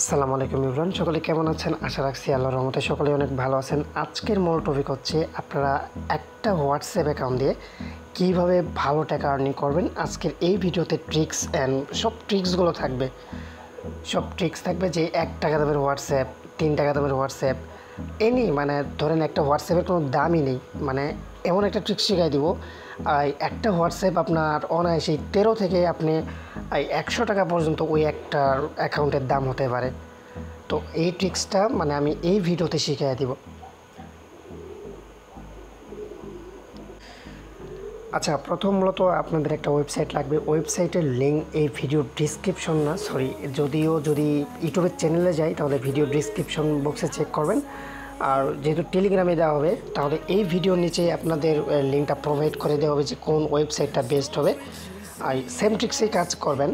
আসসালামু আলাইকুম এভরিওয়ান, সকলে কেমন আছেন? আশা রাখছি আল্লাহর রহমতে সকলে অনেক ভালো আছেন। আজকের মূল টপিক হচ্ছে আপনারা একটা হোয়াটসঅ্যাপ অ্যাকাউন্ট দিয়ে কীভাবে ভালো টাকা আর্নিং করবেন। আজকের এই ভিডিওতে ট্রিক্স অ্যান্ড সব ট্রিক্সগুলো থাকবে। সব ট্রিক্স থাকবে যে 1 টাকা দামের হোয়াটসঅ্যাপ, 3 টাকা দামের হোয়াটসঅ্যাপ, মানে ধরেন একটা হোয়াটসঅ্যাপের কোনো দামই নেই, মানে এমন একটা ট্রিক্স শেখাই দিব। একটা হোয়াটসঅ্যাপ আপনার অনায়াসেই 13 থেকে আপনি 100 টাকা পর্যন্ত ওই একটার অ্যাকাউন্টের দাম হতে পারে। তো এই ট্রিক্সটা মানে আমি এই ভিডিওতে শিখিয়ে দিব। আচ্ছা, প্রথম মূলত আপনাদের একটা ওয়েবসাইট লাগবে। ওয়েবসাইটের লিঙ্ক এই ভিডিও ডিসক্রিপশন না, সরি, যদি ইউটিউবের চ্যানেলে যাই তাহলে ভিডিও ডিসক্রিপশন বক্সে চেক করবেন। আর যেহেতু টেলিগ্রামে দেওয়া হবে তাহলে এই ভিডিওর নিচে আপনাদের লিঙ্কটা প্রোভাইড করে দেওয়া হবে যে কোন ওয়েবসাইটটা বেস্ট হবে। আর সেম ট্রিক্সেই কাজ করবেন।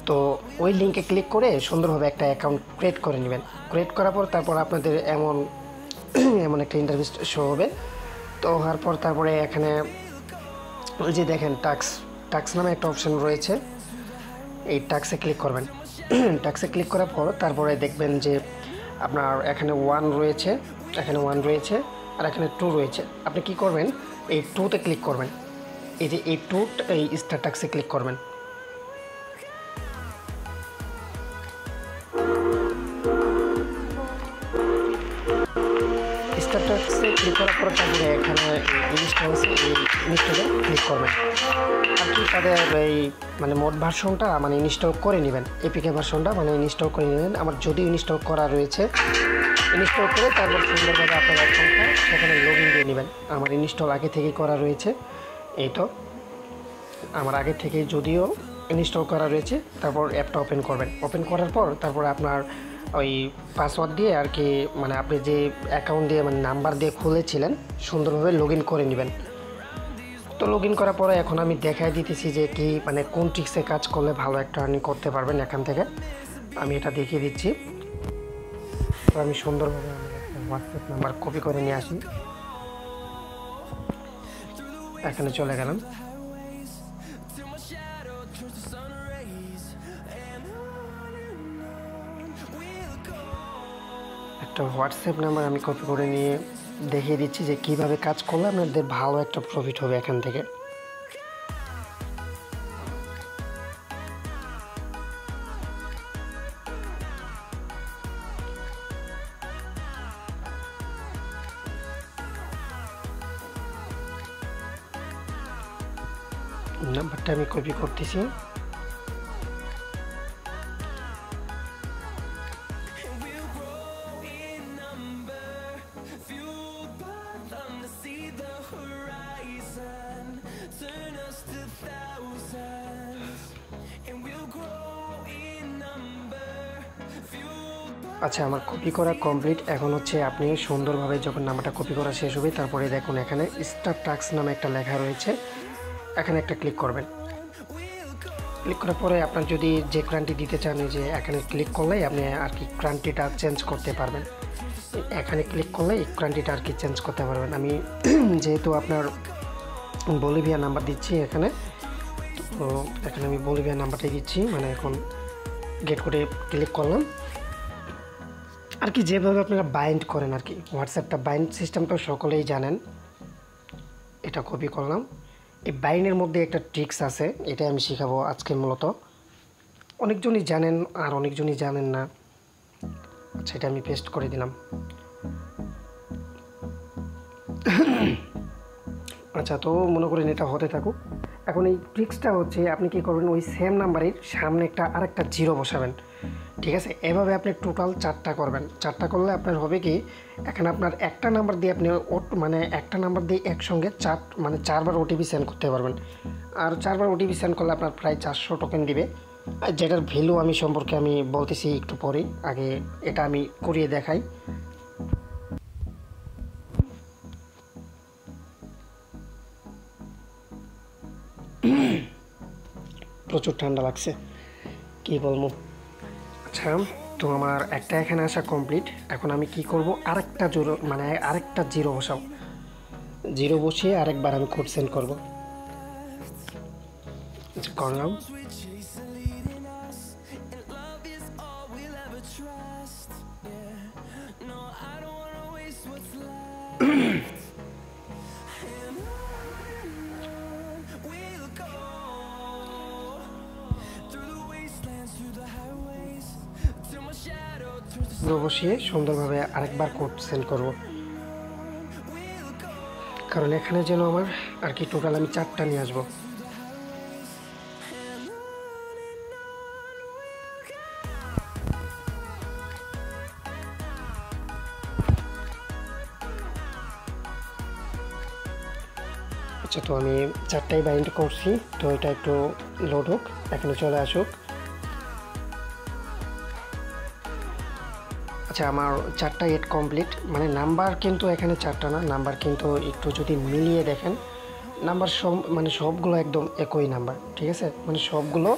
তো ওই লিঙ্কে ক্লিক করে সুন্দরভাবে একটা অ্যাকাউন্ট ক্রিয়েট করে নেবেন। ক্রিয়েট করার পর তারপর আপনাদের এমন একটা ইন্টারভিউ শো হবে। তো হওয়ার পর তারপরে এখানে ওই যে দেখেন টাক্স নামে একটা অপশন রয়েছে, এই টাক্সে ক্লিক করবেন। টাক্সে ক্লিক করার পর তারপরে দেখবেন যে আপনার এখানে 1 রয়েছে, আর এখানে 2 রয়েছে। আপনি কি করবেন, এই 2তে ক্লিক করবেন। এই যে এই 2 এই স্টার টাক্সে ক্লিক করবেন। স্টার টাক্সে ক্লিক করার পর তারপরে এখানে ইনস্টল আছে, এই ইনস্টলে ক্লিক করবেন। আর কি তাদের এই মানে মোড ভার্সনটা মানে ইনস্টল করে নেবেন, এপিকে ভার্সনটা মানে ইনস্টল করে নেবেন। আমার যদি ইনস্টল করা রয়েছে, ইনস্টল করে তারপর সুন্দরভাবে আপনার অ্যাকাউন্টটা সেখানে লগ ইন দিয়ে নেবেন। আমার ইনস্টল আগে থেকেই করা রয়েছে, এই তো আমার আগে থেকেই যদিও ইনস্টল করা রয়েছে। তারপর অ্যাপটা ওপেন করবেন। ওপেন করার পর তারপর আপনার ওই পাসওয়ার্ড দিয়ে আর কি মানে আপনি যে অ্যাকাউন্ট দিয়ে মানে নাম্বার দিয়ে খুলেছিলেন সুন্দরভাবে লগ ইন করে নেবেন। তো লগ ইন করার পরে এখন আমি দেখাই দিতেছি যে কি মানে কোন ট্রিক্সে কাজ করলে ভালো একটা আর্নিং করতে পারবেন। এখান থেকে আমি এটা দেখিয়ে দিচ্ছি। তো আমি সুন্দরভাবে আমার একটা হোয়াটসঅ্যাপ নাম্বার কপি করে নিয়ে আসি, এখানে চলে গেলাম। একটা হোয়াটসঅ্যাপ নাম্বার আমি কপি করে নিয়ে দেখিয়ে দিচ্ছি যে কিভাবে কাজ করলে আপনাদের ভালো একটা প্রফিট হবে এখান থেকে। নাম্বারটা আমি কপি করতেছি। আচ্ছা, আমার কপি করা কমপ্লিট। এখন হচ্ছে আপনি সুন্দরভাবে যখন নাম্বারটা কপি করা শেষ হবে তারপরে দেখুন এখানে স্টার টাক্স নামে একটা লেখা রয়েছে, এখানে একটা ক্লিক করবেন। ক্লিক করার পরে আপনার যদি যে ক্রান্তি দিতে চান যে এখানে ক্লিক করলেই আপনি আর কি ক্রান্তিটা চেঞ্জ করতে পারবেন। এখানে ক্লিক করলে এই ক্রান্তিটা আর কি চেঞ্জ করতে পারবেন। আমি যেহেতু আপনার বলিভিয়া নাম্বার দিচ্ছি এখানে, তো এখানে আমি বলিভিয়া নাম্বারটাই দিচ্ছি। মানে এখন গেট করে ক্লিক করলাম। আর কি যেভাবে আপনারা বাইন্ড করেন আর কি হোয়াটসঅ্যাপটা বাইন্ড সিস্টেম তো সকলেই জানেন। এটা কপি করলাম। এই বাইন্ডের মধ্যে একটা ট্রিক্স আছে, এটা আমি শেখাবো আজকে। মূলত অনেকজনই জানেন আর অনেকজনই জানেন না। আচ্ছা, এটা আমি পেস্ট করে দিলাম। আচ্ছা, তো মনে করেন এটা হতে থাকুক। এখন এই ট্রিক্সটা হচ্ছে আপনি কি করবেন, ওই সেম নাম্বারের সামনে আরেকটা জিরো বসাবেন। ঠিক আছে, এভাবে আপনি টোটাল 4টা করবেন। 4টা করলে আপনার হবে কি, এখানে আপনার একটা নাম্বার দিয়ে আপনি মানে একটা নাম্বার দিয়ে একসঙ্গে 4বার ওটিপি সেন্ড করতে পারবেন। আর 4বার ওটিপি সেন্ড করলে আপনার প্রায় 400 টোকেন দিবে। আর যেটার ভ্যালু আমি সম্পর্কে আমি বলতেছি একটু পরেই, আগে এটা আমি করিয়ে দেখাই। প্রচুর ঠান্ডা লাগছে, কি বলবো। আচ্ছা, তো আমার একটা এখানে আসা কমপ্লিট। এখন আমি কি করব, আরেকটা জিরো বসাও। জিরো বসিয়ে আরেকবার আমি কোড সেন্ড করবো। করলাম। পুরো বসিয়ে সুন্দরভাবে আরেকবার কোড সেন্ড করব, কারণ এখানে যেন আমার আর কি টোটাল আমি 4টা নিয়ে আসবো। আচ্ছা, তো আমি 4টাই বাইন্ড করছি, তো এটা একটু লোড হোক, এখানে চলে আসুক। আচ্ছা, আমার 4টা এড কমপ্লিট, মানে নাম্বার কিন্তু এখানে 4টা না, নাম্বার কিন্তু একটু যদি মিলিয়ে দেখেন নাম্বার সব মানে সবগুলো একদম একই নাম্বার, ঠিক আছে, মানে সবগুলো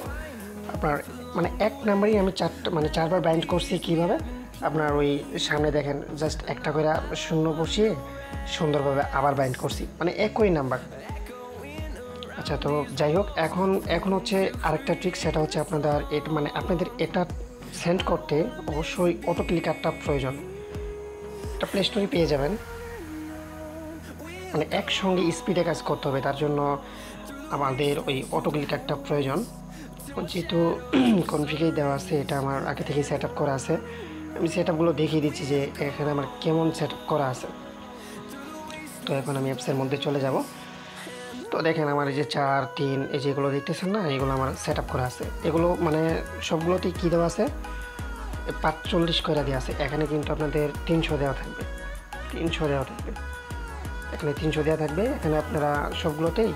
আপনার মানে এক নাম্বারই আমি 4টা মানে 4বার বাইন্ড করছি। কীভাবে আপনার ওই সামনে দেখেন জাস্ট একটা করে শূন্য বসিয়ে সুন্দরভাবে আবার বাইন্ড করছি, মানে একই নাম্বার। আচ্ছা, তো যাই হোক, এখন হচ্ছে আরেকটা ট্রিক, সেটা হচ্ছে আপনাদের এটা সেন্ড করতে অবশ্যই অটো ক্লিকারটা প্রয়োজন। এটা প্লে স্টোরে পেয়ে যাবেন, মানে একসঙ্গে স্পিডে কাজ করতে হবে, তার জন্য আমাদের ওই অটো ক্লিকারটা প্রয়োজন। যেহেতু কনফিগেই দেওয়া আছে, এটা আমার আগে থেকেই সেট আপ করা আছে, আমি সেট আপগুলো দেখিয়ে দিচ্ছি যে এখানে আমার কেমন সেট আপ করা আছে। তো এখন আমি অ্যাপসের মধ্যে চলে যাব। তো দেখেন আমার এই যে 4, 3 এই যেগুলো দেখতেছেন না, এগুলো আমার সেট আপ করা আছে। এগুলো মানে সবগুলোতেই কী দেওয়া আছে, 45 করে দেওয়া আছে। এখানে কিন্তু আপনাদের 300 দেওয়া থাকবে, 300 দেওয়া থাকবে, এখানে 300 দেওয়া থাকবে। এখানে আপনারা সবগুলোতেই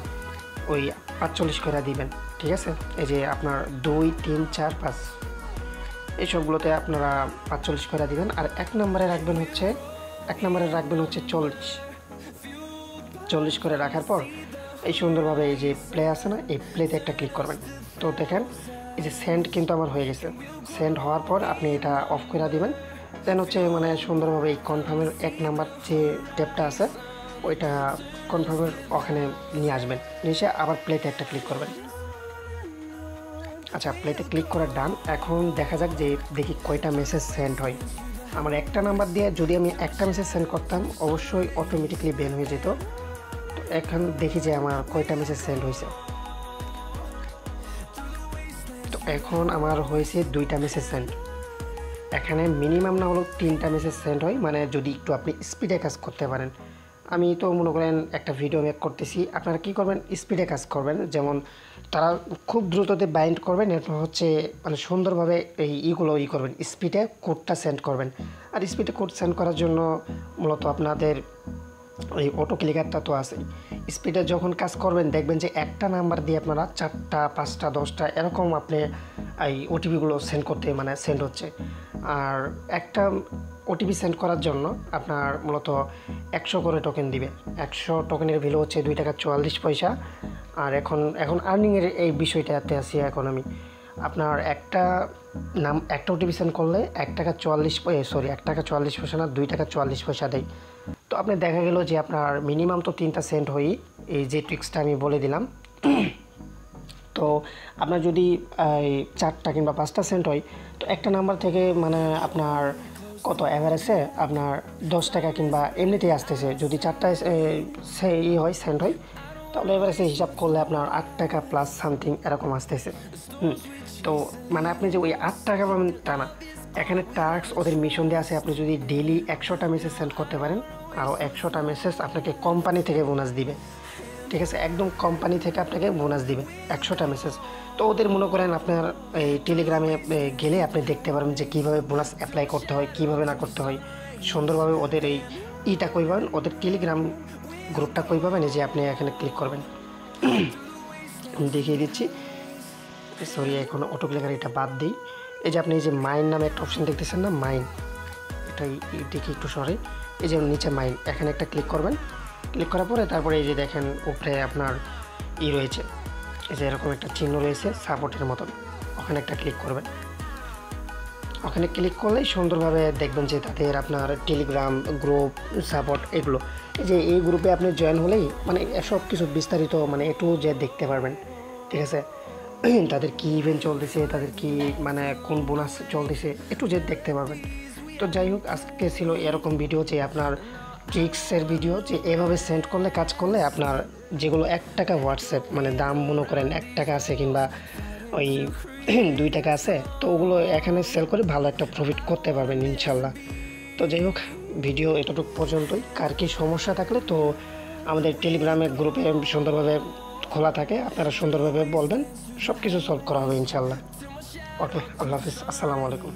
ওই 45 করে দিবেন, ঠিক আছে। এই যে আপনার 2, 3, 4, 5 এই সবগুলোতে আপনারা 45 করে দিবেন। আর এক নম্বরে রাখবেন হচ্ছে 40 করে রাখার পর এই সুন্দরভাবে এই যে প্লে আছে না, এই প্লেতে একটা ক্লিক করবেন। তো দেখেন এই যে সেন্ড কিন্তু আমার হয়ে গেছে। সেন্ড হওয়ার পর আপনি এটা অফ করে দিবেন। দেন হচ্ছে মানে সুন্দরভাবে এই কনফার্মের 1 নাম্বার যে ট্যাবটা আছে ওইটা কনফার্মের ওখানে নিয়ে আসবেন, নিয়ে এসে আবার প্লেতে একটা ক্লিক করবেন। আচ্ছা, প্লেতে ক্লিক করা ডান। এখন দেখা যাক যে দেখি কয়টা মেসেজ সেন্ড হয়। আমার একটা নাম্বার দিয়ে যদি আমি একটা মেসেজ সেন্ড করতাম অবশ্যই অটোমেটিকলি বের হয়ে যেত। তো এখন দেখি যে আমার কয়টা মেসেজ সেন্ড হয়েছে। তো এখন আমার হয়েছে 2টা মেসেজ সেন্ড। এখানে মিনিমাম না হলেও 3টা মেসেজ সেন্ড হয়, মানে যদি একটু আপনি স্পিডে কাজ করতে পারেন। আমি তো মনে করেন একটা ভিডিও মেক করতেছি, আপনারা কী করবেন, স্পিডে কাজ করবেন। যেমন তারা খুব দ্রুততে বাইন্ড করবেন, এরপর হচ্ছে মানে সুন্দরভাবে এইগুলো করবেন, স্পিডে কোডটা সেন্ড করবেন। আর স্পিডে কোড সেন্ড করার জন্য মূলত আপনাদের এই অটো ক্লিকারটা তো আছেই। স্পিডে যখন কাজ করবেন দেখবেন যে একটা নাম্বার দিয়ে আপনারা 4টা, 5টা, 10টা এরকম আপনি এই ওটিপিগুলো সেন্ড হচ্ছে। আর একটা ওটিপি সেন্ড করার জন্য আপনার মূলত 100 করে টোকেন দিবে। 100 টোকেনের ভ্যালু হচ্ছে 2 টাকা 44 পয়সা। আর এখন আর্নিংয়ের এই বিষয়টাতে আছি এখন আমি। আপনার একটা ওটিপি সেন্ড করলে 1 টাকা 44 পয়সা না, 2 টাকা 44 পয়সা দেয়। তো আপনি দেখা গেল যে আপনার মিনিমাম তো 3টা সেন্ড হয়ই, এই যে ট্রিক্সটা আমি বলে দিলাম। তো আপনার যদি 4টা কিংবা 5টা সেন্ড হয়, তো একটা নাম্বার থেকে মানে আপনার কত অ্যাভারেজে আপনার 10 টাকা কিংবা এমনিতেই আসতেছে। যদি 4টায় সেন্ড হয় তাহলে এভারেজে হিসাব করলে আপনার 8 টাকা প্লাস সামথিং এরকম আসতেছে। তো মানে আপনি যে ওই 8 টাকা পাবেন তা না, এখানে টাস্ক ওদের মিশন দেওয়া আছে। আপনি যদি ডেইলি 100টা মেসেজ সেন্ড করতে পারেন, আরও 100টা মেসেজ আপনাকে কোম্পানি থেকে বোনাস দিবে, ঠিক আছে, একদম কোম্পানি থেকে আপনাকে বোনাস দিবে 100টা মেসেজ। তো ওদের মনে করেন আপনার এই টেলিগ্রামে গেলে আপনি দেখতে পারেন যে কীভাবে বোনাস অ্যাপ্লাই করতে হয়, কীভাবে না করতে হয় সুন্দরভাবে। ওদের এইটা কই পাবেন, ওদের টেলিগ্রাম গ্রুপটা কই পাবেন, এই যে আপনি এখানে ক্লিক করবেন। দেখিয়ে দিচ্ছি, সরি এখন অটো ক্লিকার এটা বাদ দিই। এই যে আপনি এই যে মাইন নামে একটা অপশান দেখতেছেন না, মাইন, এটাই দেখি একটু সরে, এই যে নিচে মাইন, এখানে একটা ক্লিক করবেন। ক্লিক করার পরে তারপরে এই যে দেখেন উপরে আপনার রয়েছে, এই যে এরকম একটা চিহ্ন রয়েছে সাপোর্টের মতন, ওখানে একটা ক্লিক করবেন। ওখানে ক্লিক করলেই সুন্দরভাবে দেখবেন যে তাদের আপনার টেলিগ্রাম গ্রুপ সাপোর্ট এগুলো, এই যে এই গ্রুপে আপনি জয়েন হলেই মানে সব কিছু বিস্তারিত মানে একটু যে দেখতে পারবেন, ঠিক আছে। তাদের কী ইভেন্ট চলতেছে, তাদের কি মানে কোন বোনাস চলতেছে একটু যে দেখতে পারবেন। তো যাই হোক, আজকে ছিল এরকম ভিডিও যে আপনার ট্রিক্সের ভিডিও, যে এভাবে সেন্ড করলে কাজ করলে আপনার যেগুলো 1 টাকা হোয়াটসঅ্যাপ মানে দাম মনে করেন 1 টাকা আছে কিংবা ওই 2 টাকা আছে, তো ওগুলো এখানে সেল করে ভালো একটা প্রফিট করতে পারবেন ইনশাল্লাহ। তো যাই হোক, ভিডিও এতটুকু পর্যন্তই। কার কি সমস্যা থাকলে তো আমাদের টেলিগ্রামের গ্রুপে সুন্দরভাবে খোলা থাকে, আপনারা সুন্দরভাবে বলবেন, সব কিছু সলভ করা হবে ইনশাল্লাহ। ওকে, আল্লাহ হাফিজ, আসসালামু আলাইকুম।